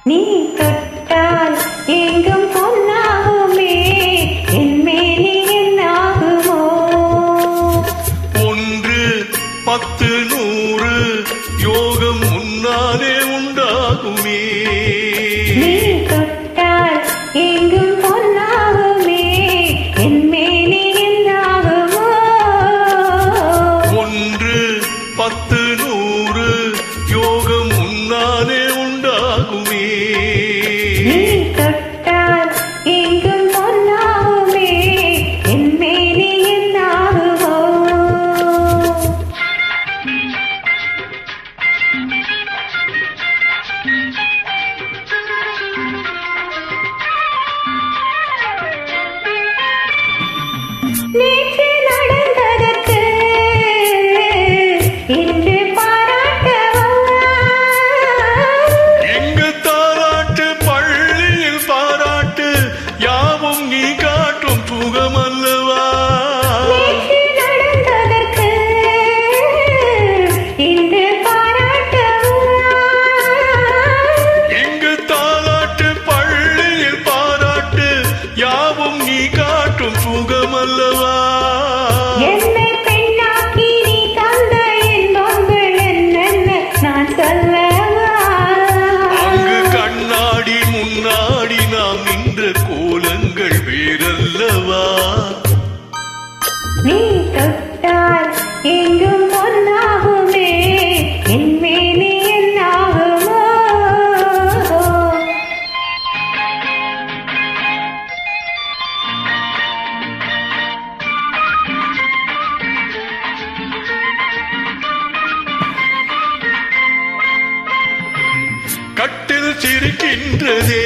நீ தொட்டால் எங்கும் பொன்னாகுமே என் மேனி என்னாகுமோ 1 10 100 யோகம் முன்னாலே உண்டாகுமே நீ தொட்டால் எங்கும் பொன்னாகுமே என் மேனி என்னாகுமோ 1 10 100 யோகம் முன்னாலே உண்டாகுமே நீ தொட்டால் எங்கும் பொன்னாகுமே என் மேனி என்னாகுமோ நேற்று நடந்ததற்கு இன்று பாராட்டவா எங்கு தாராட்டு பள்ளியில் பாராட்டு யாவும் நீ காட்டும் சுகமல்லவா நேற்று நடந்ததற்கு இன்று பாராட்டவா எங்கு தாராட்டு பள்ளியில் பாராட்டு யாவும் நீ காட்டும் சுகமல்லவா என்னை பெண்ணாக்கி நீ தந்த இன்பங்கள் என்னென்ன நான் சொல்லவா அங்கு கண்ணாடி முன்னாடி நாம் நின்ற கோலங்கள் வேறல்லவா நீ தொட்டால் எங்கும் பொன்னாகுமே என் மேனி என்னாகுமோ கட்டில் சிரிக்கின்றதே